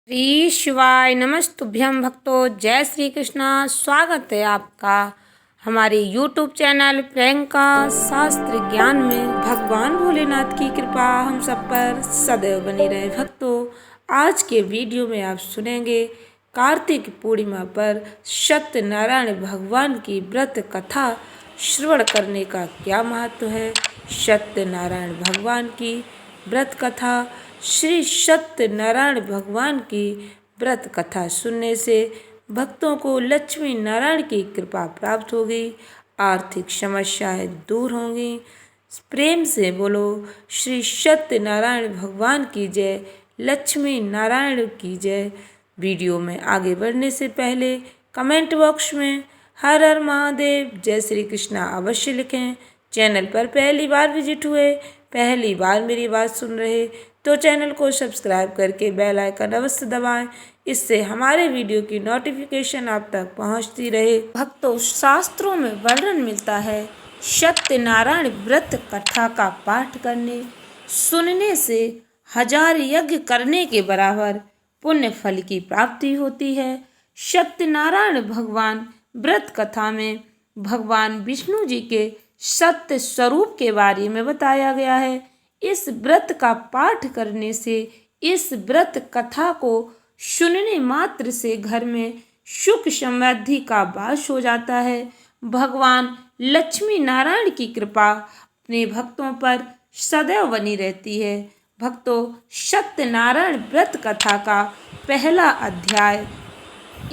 श्री शिवाय नमस्तुभ्यं भक्तों। जय श्री कृष्णा। स्वागत है आपका हमारे YouTube चैनल प्रियंका शास्त्र ज्ञान में। भगवान भोलेनाथ की कृपा हम सब पर सदैव बनी रहे। भक्तों, आज के वीडियो में आप सुनेंगे कार्तिक पूर्णिमा पर सत्यनारायण भगवान की व्रत कथा श्रवण करने का क्या महत्व है। सत्यनारायण भगवान की व्रत कथा। श्री सत्यनारायण भगवान की व्रत कथा सुनने से भक्तों को लक्ष्मी नारायण की कृपा प्राप्त होगी, आर्थिक समस्याएं दूर होंगी। प्रेम से बोलो श्री सत्यनारायण भगवान की जय, लक्ष्मी नारायण की जय। वीडियो में आगे बढ़ने से पहले कमेंट बॉक्स में हर हर महादेव जय श्री कृष्णा अवश्य लिखें। चैनल पर पहली बार विजिट हुए, पहली बार मेरी बात सुन रहे तो चैनल को सब्सक्राइब करके बेल आइकन अवश्य दबाएं। इससे हमारे वीडियो की नोटिफिकेशन आप तक पहुंचती रहे। भक्तों, शास्त्रों में वर्णन मिलता है सत्यनारायण व्रत कथा का पाठ करने सुनने से 1000 यज्ञ करने के बराबर पुण्य फल की प्राप्ति होती है। सत्यनारायण भगवान व्रत कथा में भगवान विष्णु जी के सत्य स्वरूप के बारे में बताया गया है। इस व्रत का पाठ करने से, इस व्रत कथा को सुनने मात्र से घर में सुख समृद्धि का वास हो जाता है। भगवान लक्ष्मी नारायण की कृपा अपने भक्तों पर सदैव बनी रहती है। भक्तों, सत्यनारायण व्रत कथा का पहला अध्याय।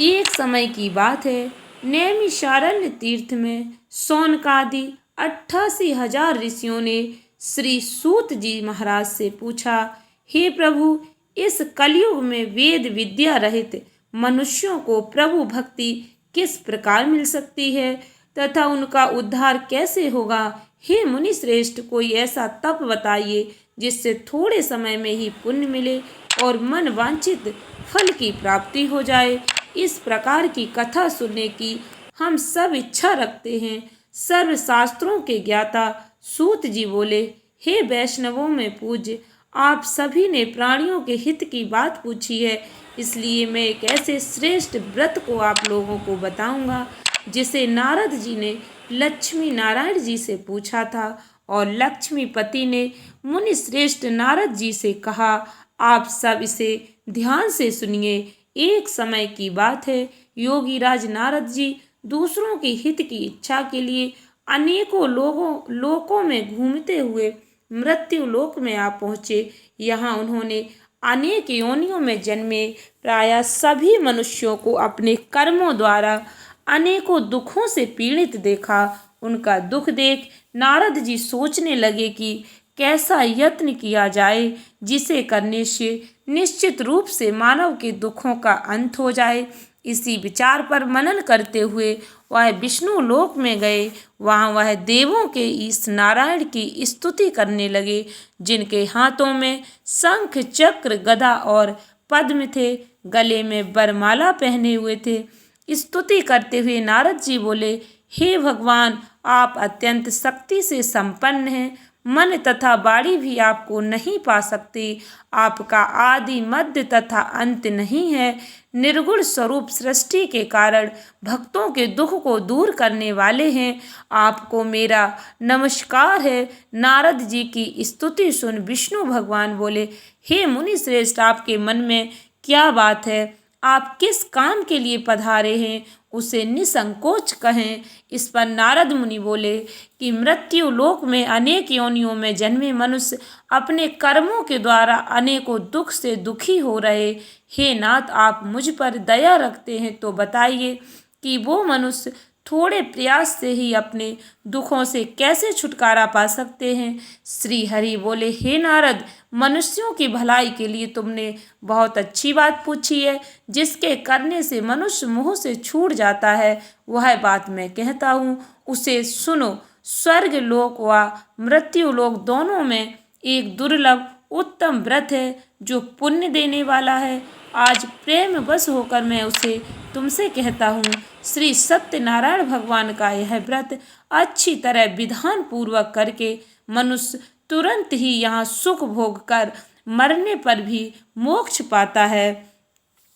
एक समय की बात है, नैमिषारण्य तीर्थ में शौनकादि 88,000 ऋषियों ने श्री सूत जी महाराज से पूछा, हे प्रभु, इस कलयुग में वेद विद्या रहित मनुष्यों को प्रभु भक्ति किस प्रकार मिल सकती है तथा उनका उद्धार कैसे होगा। हे मुनि श्रेष्ठ, कोई ऐसा तप बताइए जिससे थोड़े समय में ही पुण्य मिले और मन वांछित फल की प्राप्ति हो जाए। इस प्रकार की कथा सुनने की हम सब इच्छा रखते हैं। सर्व शास्त्रों के ज्ञाता सूत जी बोले, हे वैष्णवों में पूज्य, आप सभी ने प्राणियों के हित की बात पूछी है, इसलिए मैं एक ऐसे श्रेष्ठ व्रत को आप लोगों को बताऊंगा जिसे नारद जी ने लक्ष्मी नारायण जी से पूछा था और लक्ष्मीपति ने मुनि श्रेष्ठ नारद जी से कहा, आप सब इसे ध्यान से सुनिए। एक समय की बात है, योगी राज नारद जी दूसरों के हित की इच्छा के लिए अनेकों लोकों में घूमते हुए मृत्यु लोक में आ पहुँचे। यहाँ उन्होंने अनेक योनियों में जन्मे प्रायः सभी मनुष्यों को अपने कर्मों द्वारा अनेकों दुखों से पीड़ित देखा। उनका दुख देख नारद जी सोचने लगे कि कैसा यत्न किया जाए जिसे करने से निश्चित रूप से मानव के दुखों का अंत हो जाए। इसी विचार पर मनन करते हुए वह विष्णु लोक में गए। वहाँ वह देवों के इस नारायण की स्तुति करने लगे, जिनके हाथों में शंख चक्र गदा और पद्म थे, गले में वरमाला पहने हुए थे। स्तुति करते हुए नारद जी बोले, हे भगवान, आप अत्यंत शक्ति से संपन्न हैं, मन तथा वाणी भी आपको नहीं पा सकती। आपका आदि मध्य तथा अंत नहीं है। निर्गुण स्वरूप सृष्टि के कारण भक्तों के दुख को दूर करने वाले हैं। आपको मेरा नमस्कार है। नारद जी की स्तुति सुन विष्णु भगवान बोले, हे मुनि श्रेष्ठ, आपके मन में क्या बात है? आप किस काम के लिए पधारे हैं, उसे निसंकोच कहें। इस पर नारद मुनि बोले कि मृत्यु लोक में अनेक योनियों में जन्मे मनुष्य अपने कर्मों के द्वारा अनेकों दुख से दुखी हो रहे। हे नाथ, आप मुझ पर दया रखते हैं तो बताइए कि वो मनुष्य थोड़े प्रयास से ही अपने दुखों से कैसे छुटकारा पा सकते हैं। श्री हरि बोले, हे नारद, मनुष्यों की भलाई के लिए तुमने बहुत अच्छी बात पूछी है। जिसके करने से मनुष्य मोह से छूट जाता है, वह बात मैं कहता हूँ, उसे सुनो। स्वर्ग लोक व मृत्यु लोक दोनों में एक दुर्लभ उत्तम व्रत है जो पुण्य देने वाला है। आज प्रेम बस होकर मैं उसे तुमसे कहता हूँ। श्री सत्यनारायण भगवान का यह व्रत अच्छी तरह विधान पूर्वक करके मनुष्य तुरंत ही यहाँ सुख भोग कर मरने पर भी मोक्ष पाता है।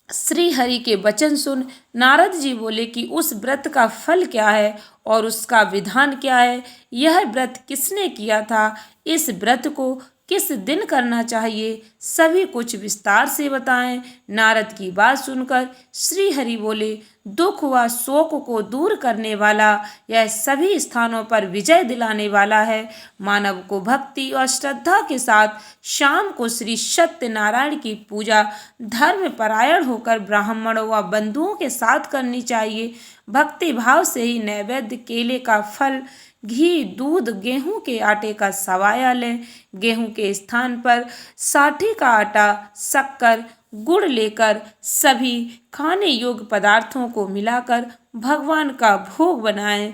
श्री हरि के वचन सुन नारद जी बोले कि उस व्रत का फल क्या है और उसका विधान क्या है, यह व्रत किसने किया था, इस व्रत को किस दिन करना चाहिए, सभी कुछ विस्तार से बताएं। नारद की बात सुनकर श्री हरि बोले, दुख व शोक को दूर करने वाला, यह सभी स्थानों पर विजय दिलाने वाला है। मानव को भक्ति और श्रद्धा के साथ शाम को श्री सत्यनारायण की पूजा धर्म परायण होकर ब्राह्मणों व बंधुओं के साथ करनी चाहिए। भक्ति भाव से ही नैवेद्य केले का फल, घी, दूध, गेहूं के आटे का सवाया लें। गेहूं के स्थान पर साठी का आटा, शक्कर, गुड़ लेकर सभी खाने योग्य पदार्थों को मिलाकर भगवान का भोग बनाएं।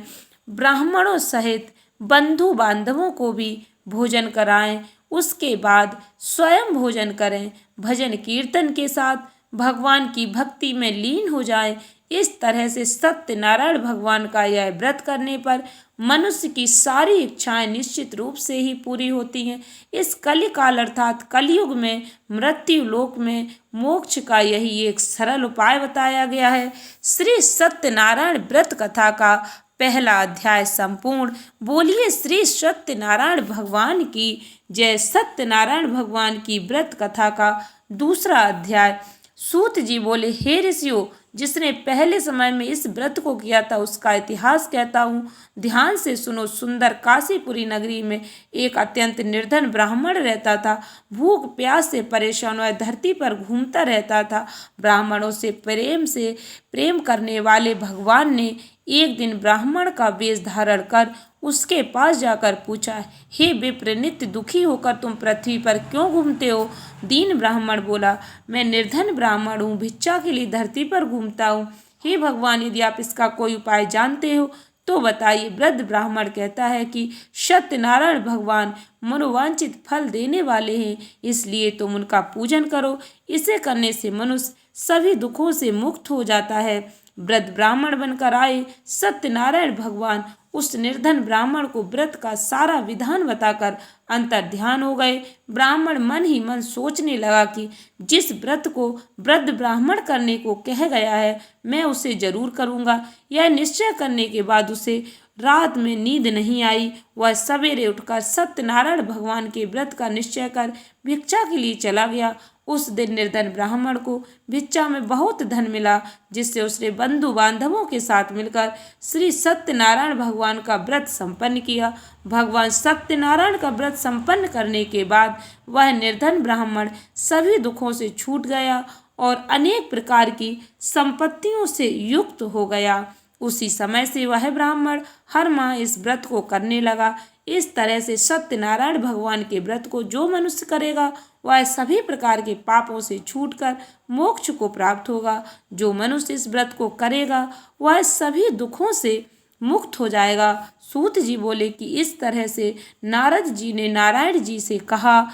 ब्राह्मणों सहित बंधु बांधवों को भी भोजन कराएं। उसके बाद स्वयं भोजन करें। भजन कीर्तन के साथ भगवान की भक्ति में लीन हो जाएं। इस तरह से सत्यनारायण भगवान का यह व्रत करने पर मनुष्य की सारी इच्छाएं निश्चित रूप से ही पूरी होती हैं। इस कलिकाल अर्थात कलयुग में मृत्यु लोक में मोक्ष का यही एक सरल उपाय बताया गया है। श्री सत्यनारायण व्रत कथा का पहला अध्याय संपूर्ण। बोलिए श्री सत्यनारायण भगवान की जय। सत्यनारायण भगवान की व्रत कथा का दूसरा अध्याय। सूत जी बोले, हे ऋषियों, जिसने पहले समय में इस व्रत को किया था उसका इतिहास कहता हूँ, ध्यान से सुनो। सुंदर काशीपुरी नगरी में एक अत्यंत निर्धन ब्राह्मण रहता था। भूख प्यास से परेशान वह धरती पर घूमता रहता था। ब्राह्मणों से प्रेम करने वाले भगवान ने एक दिन ब्राह्मण का वेश धारण कर उसके पास जाकर पूछा, हे विप्र, नित्य दुखी होकर तुम पृथ्वी पर क्यों घूमते हो? दीन ब्राह्मण बोला, मैं निर्धन ब्राह्मण हूँ, भिक्षा के लिए धरती पर घूमता हूँ। हे भगवान, यदि आप इसका कोई उपाय जानते हो तो बताइए। वृद्ध ब्राह्मण कहता है कि सत्यनारायण भगवान मनोवांछित फल देने वाले हैं, इसलिए तुम उनका पूजन करो। इसे करने से मनुष्य सभी दुखों से मुक्त हो जाता है। वृद्ध ब्राह्मण बनकर आए सत्यनारायण भगवान उस निर्धन ब्राह्मण को व्रत का सारा विधान बताकर अंतर ध्यान हो गए। ब्राह्मण मन ही मन सोचने लगा कि जिस व्रत को वृद्ध ब्राह्मण करने को कह गया है मैं उसे जरूर करूँगा। यह निश्चय करने के बाद उसे रात में नींद नहीं आई। वह सवेरे उठकर सत्यनारायण भगवान के व्रत का निश्चय कर भिक्षा के लिए चला गया। उस दिन निर्धन ब्राह्मण को भिक्षा में बहुत धन मिला, जिससे उसने बंधु बांधवों के साथ मिलकर श्री सत्यनारायण भगवान का व्रत संपन्न किया। भगवान सत्यनारायण का व्रत संपन्न करने के बाद वह निर्धन ब्राह्मण सभी दुखों से छूट गया और अनेक प्रकार की संपत्तियों से युक्त हो गया। उसी समय से वह ब्राह्मण हर माह इस व्रत को करने लगा। इस तरह से सत्यनारायण भगवान के व्रत को जो मनुष्य करेगा वह सभी प्रकार के पापों से छूटकर मोक्ष को प्राप्त होगा। जो मनुष्य इस व्रत को करेगा वह सभी दुखों से मुक्त हो जाएगा। सूत जी बोले कि इस तरह से नारद जी ने नारायण जी से कहा,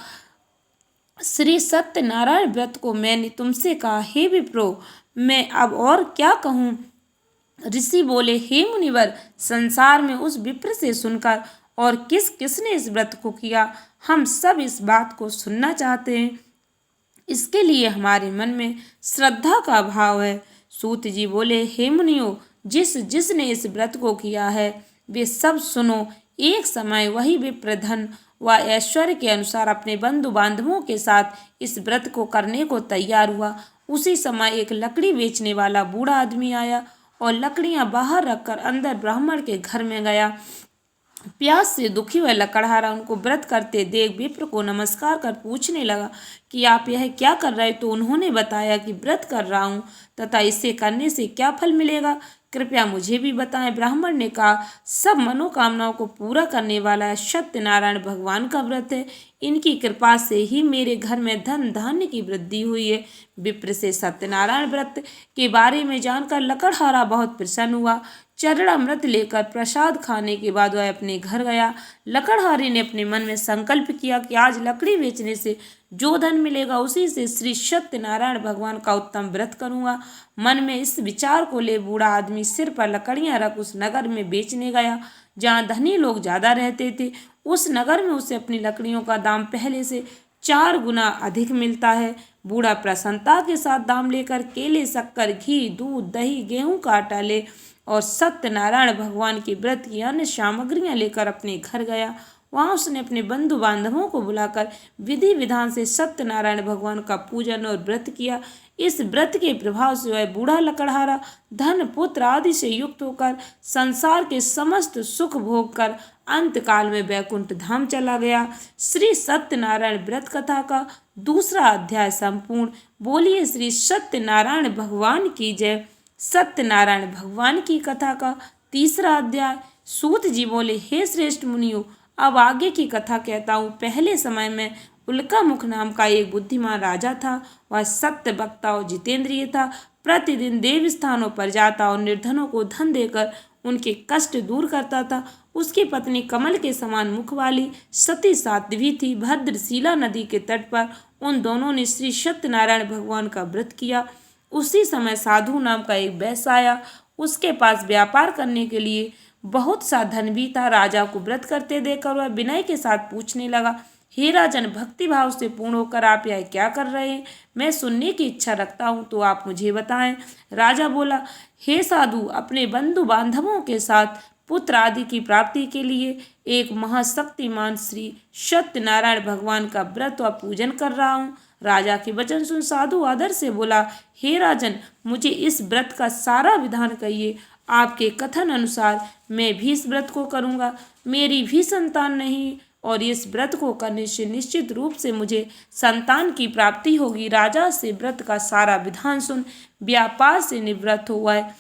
श्री सत्यनारायण व्रत को मैंने तुमसे कहा, हे विप्रो, मैं अब और क्या कहूँ? ऋषि बोले, हे मुनिवर, संसार में उस विप्र से सुनकर और किस किसने इस व्रत को किया, हम सब इस बात को सुनना चाहते हैं। इसके लिए हमारे मन में श्रद्धा का भाव है। सूत जी बोले, हे मुनियों, जिसने इस व्रत को किया है वे सब सुनो। एक समय वही विप्र धन व ऐश्वर्य के अनुसार अपने बंधु बांधवों के साथ इस व्रत को करने को तैयार हुआ। उसी समय एक लकड़ी बेचने वाला बूढ़ा आदमी आया और लकड़ियां बाहर रखकर अंदर ब्राह्मण के घर में गया। प्यास से दुखी हुआ लकड़हारा उनको व्रत करते देख विप्र को नमस्कार कर पूछने लगा कि आप यह क्या कर रहे? तो उन्होंने बताया कि व्रत कर रहा हूँ तथा इसे करने से क्या फल मिलेगा, कृपया मुझे भी बताएं। ब्राह्मण ने कहा, सब मनोकामनाओं को पूरा करने वाला सत्यनारायण भगवान का व्रत है। इनकी कृपा से ही मेरे घर में धन धान्य की वृद्धि हुई है। विप्र से सत्यनारायण व्रत के बारे में जानकर लकड़हारा बहुत प्रसन्न हुआ। चरणामृत लेकर प्रसाद खाने के बाद वह अपने घर गया। लकड़हारे ने अपने मन में संकल्प किया कि आज लकड़ी बेचने से जो धन मिलेगा उसी से श्री सत्यनारायण भगवान का उत्तम व्रत करूंगा। मन में इस विचार को ले बूढ़ा आदमी सिर पर लकड़ियां रख उस नगर में बेचने गया जहाँ धनी लोग ज्यादा रहते थे। उस नगर में उसे अपनी लकड़ियों का दाम पहले से 4 गुना अधिक मिलता है। बूढ़ा प्रसन्नता के साथ दाम लेकर केले, शक्कर, घी, दूध, दही, गेहूं का आटा ले और सत्यनारायण भगवान के व्रत की अन्य सामग्रियां लेकर अपने घर गया। वहां उसने अपने बंधु बांधवों को बुलाकर विधि विधान से सत्यनारायण भगवान का पूजन और व्रत किया। इस व्रत के प्रभाव से वह बूढ़ा लकड़हारा धन, पुत्र आदि से युक्त होकर संसार के समस्त सुख भोग कर अंत काल में वैकुंठ धाम चला गया। श्री सत्यनारायण व्रत कथा का दूसरा अध्याय संपूर्ण। बोलिए श्री सत्यनारायण भगवान की जय। सत्यनारायण भगवान की कथा का तीसरा अध्याय। सूत जी बोले, हे श्रेष्ठ मुनियों, अब आगे की कथा कहता हूँ। पहले समय में उल्कामुख नाम का एक बुद्धिमान राजा था। वह सत्य वक्ता और जितेंद्रिय था। प्रतिदिन देव स्थानों पर जाता और निर्धनों को धन देकर उनके कष्ट दूर करता था। उसकी पत्नी कमल के समान मुख वाली सती साध्वी थी। भद्रशिला नदी के तट पर उन दोनों ने श्री सत्यनारायण भगवान का व्रत किया। उसी समय साधु नाम का एक वैश्य आया। उसके पास व्यापार करने के लिए बहुत सा धन भी था। राजा को व्रत करते देखकर वह विनय के साथ पूछने लगा, हे राजन, भक्ति भाव से पूर्ण होकर आप यह क्या कर रहे हैं? मैं सुनने की इच्छा रखता हूँ, तो आप मुझे बताएं। राजा बोला, हे साधु, अपने बंधु बांधवों के साथ पुत्र आदि की प्राप्ति के लिए एक महाशक्तिमान श्री सत्यनारायण भगवान का व्रत व पूजन कर रहा हूँ। राजा के वचन सुन साधु आदर से बोला, हे राजन, मुझे इस व्रत का सारा विधान कहिए। आपके कथन अनुसार मैं भी इस व्रत को करूँगा। मेरी भी संतान नहीं और इस व्रत को करने से निश्चित रूप से मुझे संतान की प्राप्ति होगी। राजा से व्रत का सारा विधान सुन व्यापार से निवृत्त हुआ है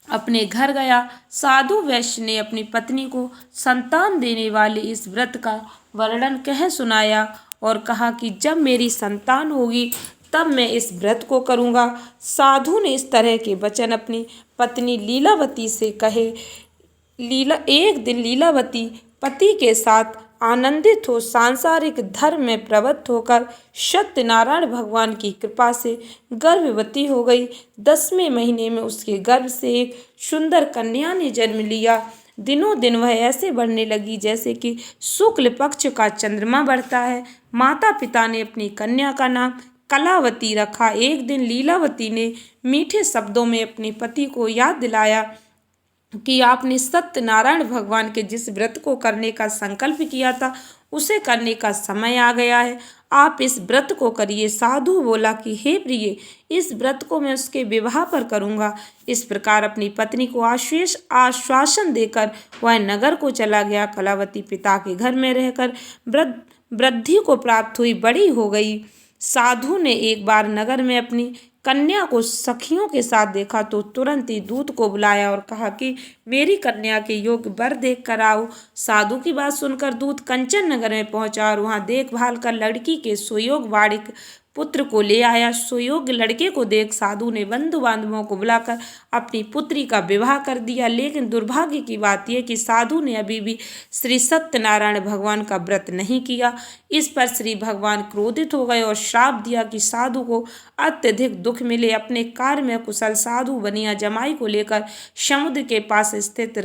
अपने घर गया। साधु वैश्य ने अपनी पत्नी को संतान देने वाले इस व्रत का वर्णन कह सुनाया और कहा कि जब मेरी संतान होगी तब मैं इस व्रत को करूँगा। साधु ने इस तरह के वचन अपनी पत्नी लीलावती से कहे। एक दिन लीलावती पति के साथ आनंदित हो सांसारिक धर्म में प्रवृत्त होकर सत्यनारायण भगवान की कृपा से गर्भवती हो गई। 10वें महीने में उसके गर्भ से एक सुंदर कन्या ने जन्म लिया। दिनों दिन वह ऐसे बढ़ने लगी जैसे कि शुक्ल पक्ष का चंद्रमा बढ़ता है। माता पिता ने अपनी कन्या का नाम कलावती रखा। एक दिन लीलावती ने मीठे शब्दों में अपने पति को याद दिलाया कि आपने सत्यनारायण भगवान के जिस व्रत को करने का संकल्प किया था उसे करने का समय आ गया है। आप इस व्रत को करिए। साधु बोला कि हे प्रिय, इस व्रत को मैं उसके विवाह पर करूँगा। इस प्रकार अपनी पत्नी को आश्वासन देकर वह नगर को चला गया। कलावती पिता के घर में रहकर वृद्धि को प्राप्त हुई, बड़ी हो गई। साधु ने एक बार नगर में अपनी कन्या को सखियों के साथ देखा तो तुरंत ही दूत को बुलाया और कहा कि मेरी कन्या के योग्य वर देख कर आओ। साधु की बात सुनकर दूत कंचन नगर में पहुंचा और वहां देखभाल कर लड़की के सुयोग वाड़िक पुत्र को ले आया। सुयोग्य लड़के को देख साधु ने बंधु बांधवों को बुलाकर अपनी पुत्री का विवाह कर दिया। लेकिन दुर्भाग्य की बात यह कि साधु ने अभी भी श्री सत्यनारायण भगवान का व्रत नहीं किया। इस पर श्री भगवान क्रोधित हो गए और श्राप दिया कि साधु को अत्यधिक दुख मिले। अपने कार्य में कुशल साधु बनिया जमाई को लेकर समुद्र के पास स्थित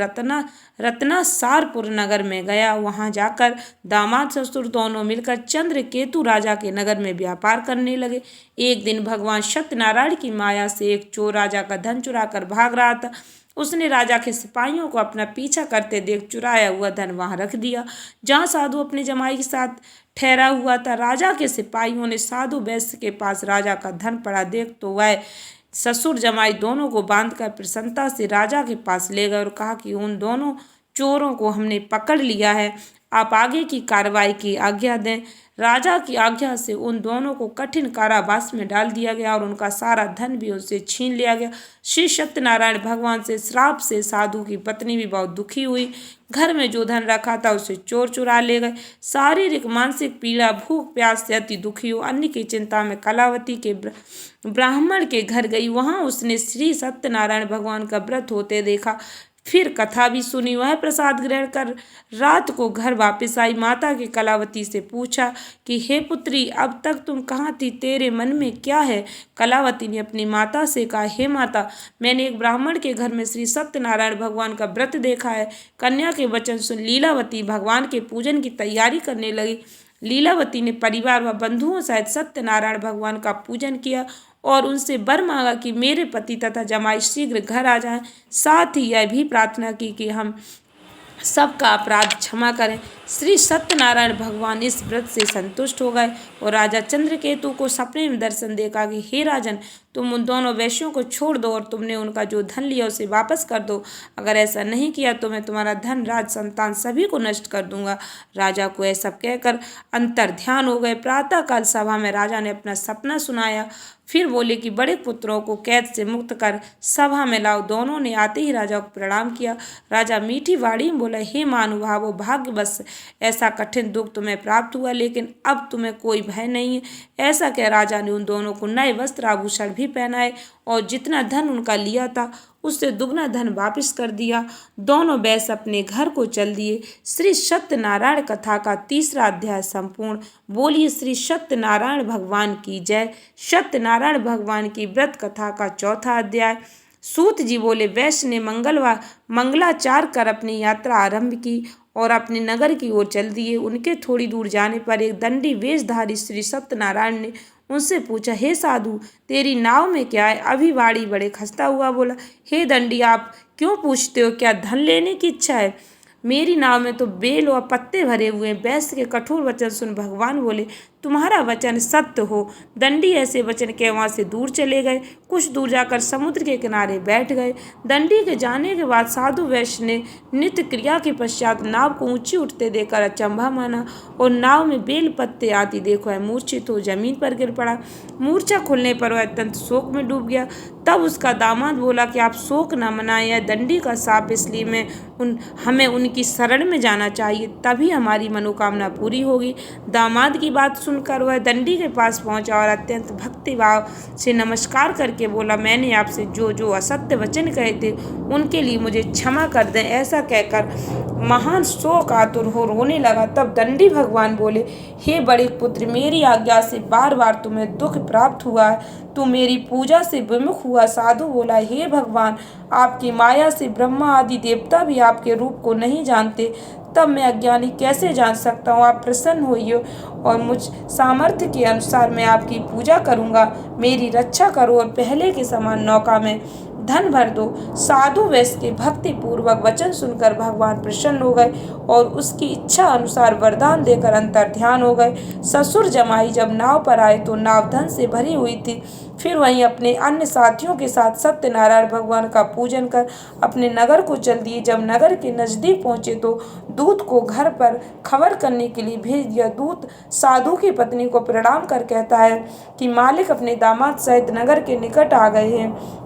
रत्नासारपुर नगर में गया। वहां जाकर दामाद ससुर दोनों मिलकर चंद्रकेतु राजा के नगर में व्यापार करने लगे। एक दिन भगवान सत्यनारायण की माया से एक चोर राजा का धन चुरा कर भाग रहा था। उसने राजा के सिपाहियों को अपना पीछा करते देख चुराया हुआ धन वहां रख दिया जहां साधु अपने जमाई के साथ ठहरा हुआ था। राजा के सिपाहियों ने साधु वैश्य के पास राजा का धन पड़ा देख तो वह ससुर जमाई दोनों को बांधकर प्रसन्नता से राजा के पास ले गए और कहा कि उन दोनों चोरों को हमने पकड़ लिया है, आप आगे की कार्रवाई की आज्ञा दें। राजा की आज्ञा से उन दोनों को कठिन कारावास में डाल दिया गया और उनका सारा धन भी उनसे छीन लिया गया। श्री सत्यनारायण भगवान से श्राप से साधु की पत्नी भी बहुत दुखी हुई। घर में जो धन रखा था उसे चोर चुरा ले गए। शारीरिक मानसिक पीड़ा, भूख प्यास से अति दुखी हो अन्न की चिंता में कलावती के ब्राह्मण के घर गई। वहां उसने श्री सत्यनारायण भगवान का व्रत होते देखा। फिर कथा भी सुनी। वह प्रसाद ग्रहण कर रात को घर वापस आई। माता की कलावती से पूछा कि हे पुत्री, अब तक तुम कहाँ थी, तेरे मन में क्या है? कलावती ने अपनी माता से कहा, हे माता, मैंने एक ब्राह्मण के घर में श्री सत्यनारायण भगवान का व्रत देखा है। कन्या के वचन सुन लीलावती भगवान के पूजन की तैयारी करने लगी। लीलावती ने परिवार व बंधुओं सहित सत्यनारायण भगवान का पूजन किया और उनसे वर मांगा कि मेरे पति तथा जमाई शीघ्र घर आ जाएं। साथ ही यह भी प्रार्थना की कि हम सबका अपराध क्षमा करें। श्री सत्यनारायण भगवान इस व्रत से संतुष्ट हो गए और राजा चंद्रकेतु को सपने में दर्शन देखा कि हे राजन, तुम उन दोनों वैश्यों को छोड़ दो और तुमने उनका जो धन लिया उसे वापस कर दो। अगर ऐसा नहीं किया तो मैं तुम्हारा धन, राज, संतान सभी को नष्ट कर दूंगा। राजा को ऐसा कहकर अंतर ध्यान हो गए। प्रातःकाल सभा में राजा ने अपना सपना सुनाया। फिर बोले कि बड़े पुत्रों को कैद से मुक्त कर सभा में लाओ। दोनों ने आते ही राजा को प्रणाम किया। राजा मीठी वाणी में बोला, हे महानुभावो, भाग्यवश ऐसा कठिन दुख तुम्हें प्राप्त हुआ, लेकिन अब तुम्हें कोई भय नहीं है। ऐसा कह राजा ने उन दोनों को नए वस्त्र आभूषण भी पहनाए और जितना धन उनका लिया था उससे दुगना धन वापस कर दिया। दोनों वैश्य अपने घर को चल दिए। श्री सत्यनारायण कथा का तीसरा अध्याय संपूर्ण। बोलिए श्री सत्यनारायण भगवान की जय। सत्यनारायण भगवान की व्रत कथा का चौथा अध्याय। सूत जी बोले, वैश्य ने मंगलाचार कर अपनी यात्रा आरंभ की और अपने नगर की ओर चल दिए। उनके थोड़ी दूर जाने पर एक दंडी वेशधारी श्री सत्यनारायण ने उनसे पूछा, हे साधु, तेरी नाव में क्या है? अभी वाणी बड़े खस्ता हुआ बोला, हे दंडी, आप क्यों पूछते हो? क्या धन लेने की इच्छा है? मेरी नाव में तो बेल और पत्ते भरे हुए हैं। वैश्य के कठोर वचन सुन भगवान बोले, तुम्हारा वचन सत्य हो। दंडी ऐसे वचन के वहां से दूर चले गए। कुछ दूर जाकर समुद्र के किनारे बैठ गए। दंडी के जाने के बाद साधु वैश्य ने नित्य क्रिया के पश्चात नाव को ऊंची उठते देखकर अचंभा माना और नाव में बेल पत्ते आती देखो है मूर्छित हो जमीन पर गिर पड़ा। मूर्छा खुलने पर वह अत्यंत शोक में डूब गया। तब उसका दामाद बोला कि आप शोक न मनाएं, यह दंडी का शाप, इसलिए हमें उनकी शरण में जाना चाहिए, तभी हमारी मनोकामना पूरी होगी। दामाद की बात सुनकर वह दंडी के पास पहुंचा और अत्यंत भक्तिभाव से नमस्कार करके बोला, मैंने आपसे जो जो असत्य वचन कहे थे उनके लिए मुझे क्षमा कर दें। ऐसा कहकर महान शोक आतुर हो रोने लगा। तब दंडी भगवान बोले, हे बड़े पुत्र, मेरी आज्ञा से बार बार तुम्हें दुख प्राप्त हुआ है। तू मेरी पूजा से विमुख हुआ। साधु बोला, हे भगवान, आपकी माया से ब्रह्मा आदि देवता भी आपके रूप को नहीं जानते, तब मैं अज्ञानी कैसे जान सकता हूँ? आप प्रसन्न होइए और मुझ सामर्थ्य के अनुसार मैं आपकी पूजा करूँगा। मेरी रक्षा करो और पहले के समान नौका में धन भर दो। साधु वैश्य के भक्ति पूर्वक वचन सुनकर भगवान प्रसन्न हो गए और उसकी इच्छा अनुसार वरदान देकर अंतर ध्यान हो गए। ससुर जमाई जब नाव पर आए तो नाव धन से भरी हुई थी। फिर वहीं अपने अन्य साथियों के साथ सत्यनारायण भगवान का पूजन कर अपने नगर को चल दिए। जब नगर के नजदीक पहुंचे तो दूत को घर पर खबर करने के लिए भेज दिया। दूत साधु की पत्नी को प्रणाम कर कहता है कि मालिक अपने दामाद सहित नगर के निकट आ गए हैं।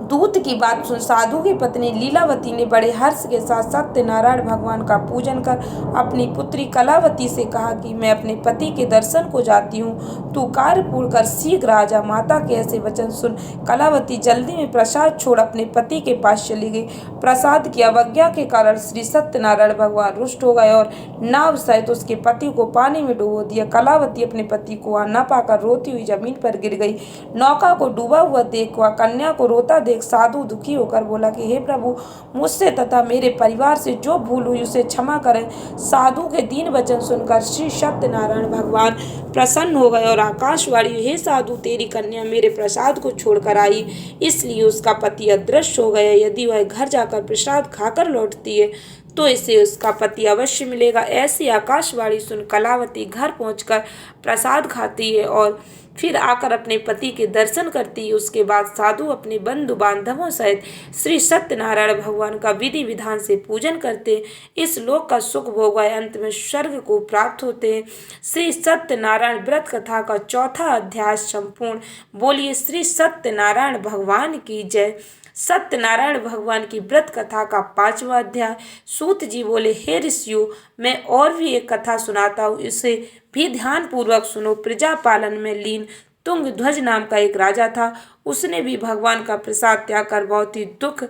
दूत की बात सुन साधु की पत्नी लीलावती ने बड़े हर्ष के साथ सत्यनारायण भगवान का पूजन कर अपनी पुत्री कलावती से कहा कि मैं अपने पति के दर्शन को जाती हूँ, तू कार्य पूर्ण कर शीघ्र आ जा। माता के ऐसे वचन सुन कलावती जल्दी में प्रसाद छोड़ अपने पति के पास चली गई। प्रसाद की अवज्ञा के कारण श्री सत्यनारायण भगवान रुष्ट हो गए और नाव सहित उसके पति को पानी में डुबो दिया। कलावती अपने पति को वहां न पाकर रोती हुई जमीन पर गिर गई। नौका को डूबा हुआ देख वह कन्या को रोता देख साधु दुखी होकर बोला कि हे प्रभु, मुझसे तथा मेरे परिवार से जो भूल हुई उसे क्षमा करें। साधु के दीन वचन सुनकर श्री सत्यनारायण भगवान प्रसन्न हो गए और आकाशवाणी, हे साधु, तेरी कन्या मेरे प्रसाद को छोड़कर आई, इसलिए उसका पति अदृश्य हो गया। यदि वह घर जाकर प्रसाद खाकर लौटती है तो इसे उसका पति अवश्य मिलेगा। ऐसी आकाशवाणी सुन कलावती घर पहुंचकर प्रसाद खाती है और फिर आकर अपने पति के दर्शन करती है। उसके बाद साधु अपने बंधु बांधवों सहित श्री सत्यनारायण भगवान का विधि विधान से पूजन करते, इस लोक का सुख भोग अंत में स्वर्ग को प्राप्त होते हैं। श्री सत्यनारायण व्रत कथा का चौथा अध्याय संपूर्ण। बोलिए श्री सत्यनारायण भगवान की जय। सत्यनारायण भगवान की व्रत कथा का पांचवा अध्याय। सूत जी बोले, हे ऋषियों, मैं और भी एक कथा सुनाता हूँ, इसे भी ध्यान पूर्वक सुनो। प्रजा पालन में लीन तुंग ध्वज नाम का एक राजा था। उसने भी भगवान का प्रसाद त्याग कर बहुत ही दुख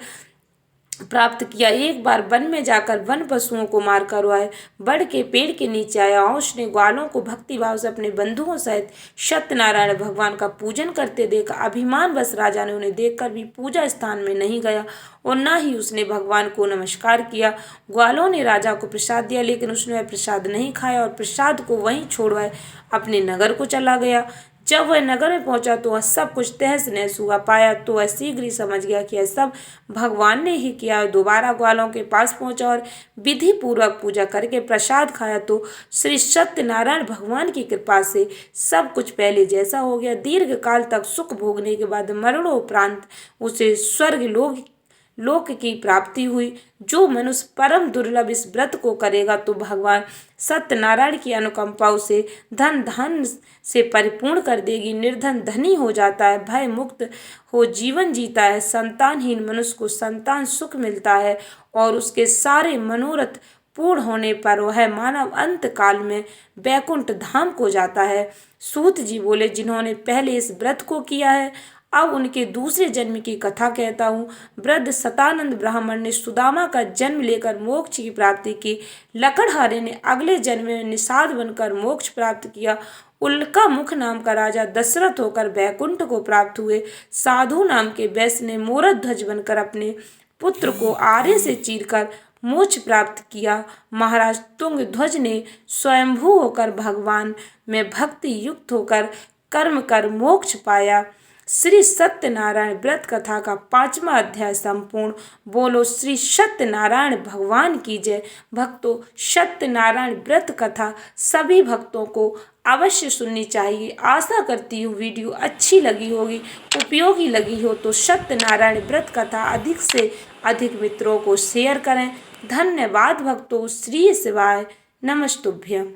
प्राप्त किया। एक बार वन में जाकर वन पशुओं को मार कर आए, बड़ के पेड़ के नीचे आया और उसने ग्वालों को भक्ति भाव से अपने बंधुओं सहित सत्यनारायण भगवान का पूजन करते देखा। अभिमानवश राजा ने उन्हें देखकर भी पूजा स्थान में नहीं गया और न ही उसने भगवान को नमस्कार किया। ग्वालों ने राजा को प्रसाद दिया, लेकिन उसने वह प्रसाद नहीं खाया और प्रसाद को वहीं छोड़वाए अपने नगर को चला गया। जब वह नगर में पहुंचा तो वह सब कुछ तहस नहस हुआ पाया, तो वह शीघ्र ही समझ गया कि यह सब भगवान ने ही किया। दोबारा ग्वालों के पास पहुंचा और विधि पूर्वक पूजा करके प्रसाद खाया तो श्री सत्यनारायण भगवान की कृपा से सब कुछ पहले जैसा हो गया। दीर्घ काल तक सुख भोगने के बाद मरणोपरांत उसे स्वर्ग लोक की प्राप्ति हुई। जो मनुष्य परम दुर्लभ इस व्रत को करेगा तो भगवान सत्यनारायण की अनुकंपा उसे धन से परिपूर्ण कर देगी। निर्धन धनी हो जाता है, भय मुक्त हो जीवन जीता है, संतानहीन मनुष्य को संतान सुख मिलता है और उसके सारे मनोरथ पूर्ण होने पर वह मानव अंत काल में बैकुंठ धाम को जाता है। सूत जी बोले, जिन्होंने पहले इस व्रत को किया है अब उनके दूसरे जन्म की कथा कहता हूँ। वृद्ध सतानंद ब्राह्मण ने सुदामा का जन्म लेकर मोक्ष की प्राप्ति की। लकड़हारे ने अगले जन्म में निषाद बनकर मोक्ष प्राप्त किया। उल्का मुख नाम का राजा दशरथ होकर बैकुंठ को प्राप्त हुए। साधु नाम के वैश्य ने मोरत ध्वज बनकर अपने पुत्र को आरे से चीरकर मोक्ष प्राप्त किया। महाराज तुंग ध्वज ने स्वयंभू होकर भगवान में भक्ति युक्त होकर कर्म कर मोक्ष पाया। श्री सत्यनारायण व्रत कथा का 5वां अध्याय संपूर्ण। बोलो श्री सत्यनारायण भगवान की जय। भक्तों, सत्यनारायण व्रत कथा सभी भक्तों को अवश्य सुननी चाहिए। आशा करती हूँ वीडियो अच्छी लगी होगी, उपयोगी लगी हो तो सत्यनारायण व्रत कथा अधिक से अधिक मित्रों को शेयर करें। धन्यवाद भक्तों। श्री शिवाय नमस्तुभ्यम।